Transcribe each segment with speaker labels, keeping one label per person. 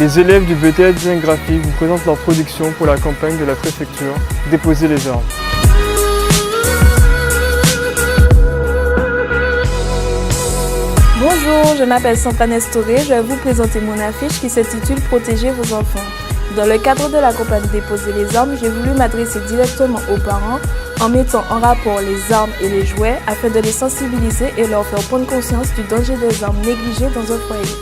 Speaker 1: Les élèves du BTS Design Graphique vous présentent leur production pour la campagne de la préfecture « Déposer les armes ».
Speaker 2: Bonjour, je m'appelle Sandra Nestoré, je vais vous présenter mon affiche qui s'intitule « Protéger vos enfants ». Dans le cadre de la campagne Déposer les armes, j'ai voulu m'adresser directement aux parents en mettant en rapport les armes et les jouets afin de les sensibiliser et leur faire prendre conscience du danger des armes négligées dans un foyer.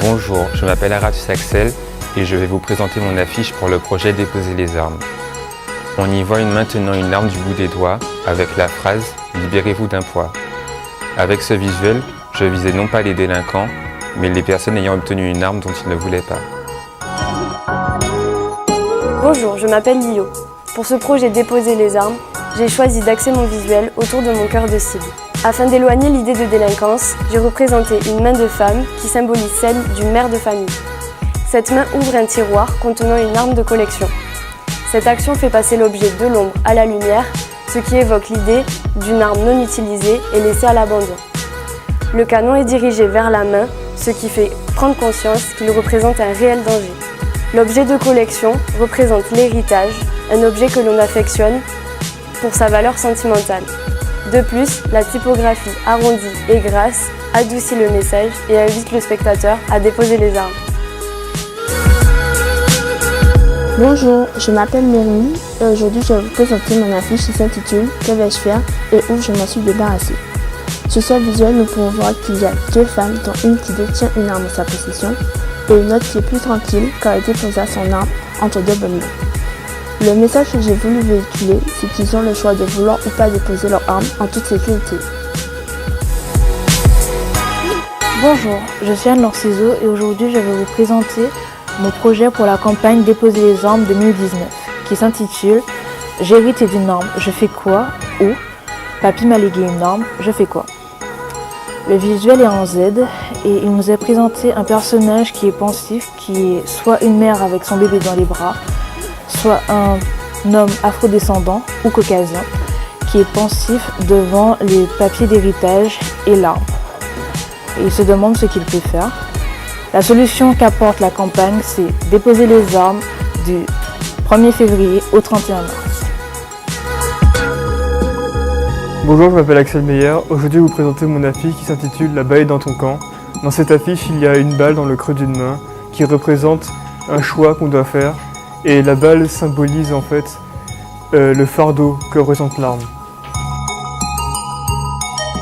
Speaker 3: Bonjour, je m'appelle Aratus Axel et je vais vous présenter mon affiche pour le projet Déposer les armes. On y voit une main tenant une arme du bout des doigts avec la phrase « Libérez-vous d'un poids ». Avec ce visuel, je visais non pas les délinquants, mais les personnes ayant obtenu une arme dont ils ne voulaient pas.
Speaker 4: Bonjour, je m'appelle Lio. Pour ce projet Déposer les armes, j'ai choisi d'axer mon visuel autour de mon cœur de cible. Afin d'éloigner l'idée de délinquance, j'ai représenté une main de femme qui symbolise celle d'une mère de famille. Cette main ouvre un tiroir contenant une arme de collection. Cette action fait passer l'objet de l'ombre à la lumière, ce qui évoque l'idée d'une arme non utilisée et laissée à l'abandon. Le canon est dirigé vers la main, ce qui fait prendre conscience qu'il représente un réel danger. L'objet de collection représente l'héritage, un objet que l'on affectionne pour sa valeur sentimentale. De plus, la typographie arrondie et grasse adoucit le message et invite le spectateur à déposer les armes.
Speaker 5: Bonjour, je m'appelle Myrini et aujourd'hui je vais vous présenter mon affiche qui s'intitule « Que vais-je faire ?» et où je m'en suis débarrassée. Sur ce visuel, nous pouvons voir qu'il y a deux femmes, dont une qui détient une arme en sa possession et une autre qui est plus tranquille car elle déposa son arme entre deux bonnes mains. Le message que j'ai voulu véhiculer, c'est qu'ils ont le choix de vouloir ou pas déposer leur arme en toute sécurité.
Speaker 6: Bonjour, je suis Anne-Laure Ciseaux et aujourd'hui je vais vous présenter mon projet pour la campagne Déposer les armes 2019 qui s'intitule « J'ai hérité d'une arme, je fais quoi ?» ou « Papy m'a légué une arme, je fais quoi ?» Le visuel est en Z et il nous est présenté un personnage qui est pensif, qui est soit une mère avec son bébé dans les bras, soit un homme afrodescendant ou caucasien qui est pensif devant les papiers d'héritage et l'arbre. Et il se demande ce qu'il peut faire. La solution qu'apporte la campagne, c'est déposer les armes du 1er février au 31 mars.
Speaker 1: Bonjour, je m'appelle Axel Meyer. Aujourd'hui, je vais vous présenter mon affiche qui s'intitule « La balle est dans ton camp ». Dans cette affiche, il y a une balle dans le creux d'une main qui représente un choix qu'on doit faire. Et la balle symbolise en fait le fardeau que représente l'arme.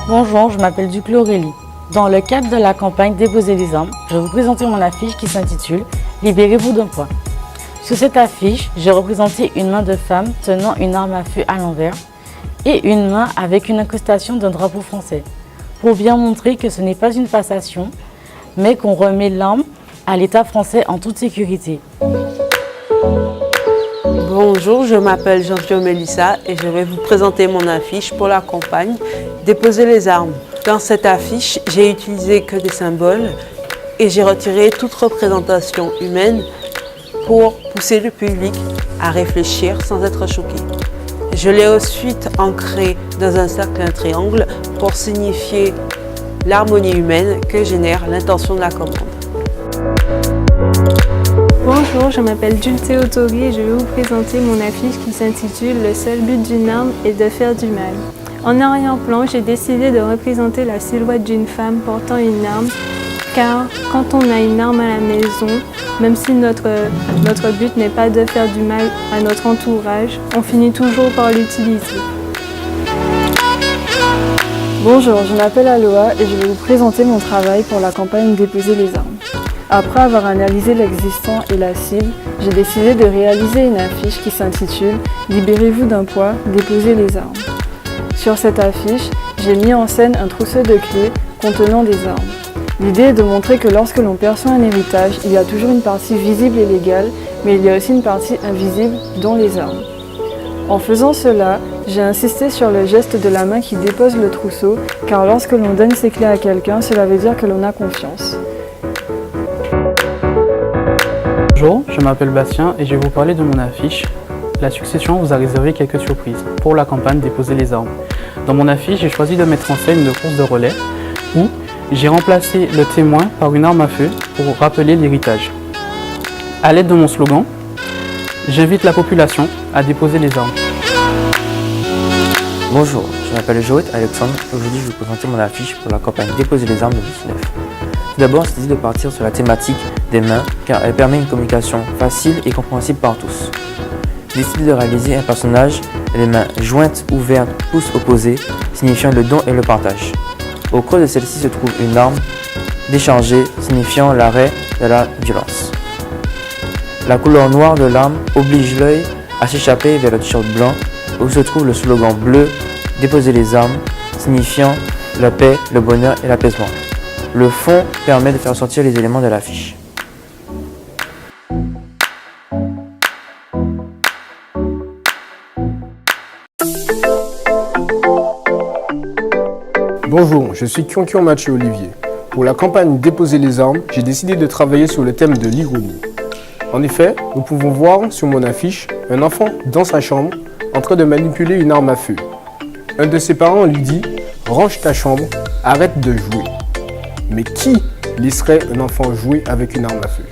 Speaker 7: Bonjour, je m'appelle Duclos Aurélie. Dans le cadre de la campagne Déposer les armes, je vais vous présenter mon affiche qui s'intitule « Libérez-vous d'un poids ». Sur cette affiche, j'ai représenté une main de femme tenant une arme à feu à l'envers et une main avec une incrustation d'un drapeau français, pour bien montrer que ce n'est pas une passation, mais qu'on remet l'arme à l'État français en toute sécurité.
Speaker 8: Bonjour, je m'appelle Jean-Pierre Mélissa et je vais vous présenter mon affiche pour la campagne Déposer les armes. Dans cette affiche, j'ai utilisé que des symboles et j'ai retiré toute représentation humaine pour pousser le public à réfléchir sans être choqué. Je l'ai ensuite ancré dans un cercle, un triangle pour signifier l'harmonie humaine que génère l'intention de la commande.
Speaker 9: Bonjour, je m'appelle Jules Théotori et je vais vous présenter mon affiche qui s'intitule « Le seul but d'une arme est de faire du mal ». En arrière-plan, j'ai décidé de représenter la silhouette d'une femme portant une arme, car quand on a une arme à la maison, même si notre but n'est pas de faire du mal à notre entourage, on finit toujours par l'utiliser.
Speaker 10: Bonjour, je m'appelle Aloha et je vais vous présenter mon travail pour la campagne Déposer les armes. Après avoir analysé l'existant et la cible, j'ai décidé de réaliser une affiche qui s'intitule « Libérez-vous d'un poids, déposez les armes ». Sur cette affiche, j'ai mis en scène un trousseau de clés contenant des armes. L'idée est de montrer que lorsque l'on perçoit un héritage, il y a toujours une partie visible et légale, mais il y a aussi une partie invisible, dont les armes. En faisant cela, j'ai insisté sur le geste de la main qui dépose le trousseau, car lorsque l'on donne ses clés à quelqu'un, cela veut dire que l'on a confiance.
Speaker 11: Bonjour, je m'appelle Bastien et je vais vous parler de mon affiche. La succession vous a réservé quelques surprises pour la campagne Déposer les armes. Dans mon affiche, j'ai choisi de mettre en scène une course de relais où J'ai remplacé le témoin par une arme à feu pour rappeler l'héritage. À l'aide de mon slogan, j'invite la population à déposer les armes.
Speaker 12: Bonjour, je m'appelle Joët Alexandre. Aujourd'hui, je vais vous présenter mon affiche pour la campagne Déposer les armes 2019. Tout d'abord, j'ai décidé de partir sur la thématique des mains car elle permet une communication facile et compréhensible par tous. J'ai décidé de réaliser un personnage, les mains jointes, ouvertes, pouces opposés, signifiant le don et le partage. Au creux de celle-ci se trouve une arme déchargée, signifiant l'arrêt de la violence. La couleur noire de l'arme oblige l'œil à s'échapper vers le t-shirt blanc où se trouve le slogan bleu « Déposer les armes » signifiant la paix, le bonheur et l'apaisement. Le fond permet de faire sortir les éléments de l'affiche.
Speaker 13: Bonjour, je suis Kionkion Mathieu Olivier. Pour la campagne Déposer les armes, j'ai décidé de travailler sur le thème de l'ironie. En effet, nous pouvons voir sur mon affiche un enfant dans sa chambre en train de manipuler une arme à feu. Un de ses parents lui dit « Range ta chambre, arrête de jouer ». Mais qui laisserait un enfant jouer avec une arme à feu ?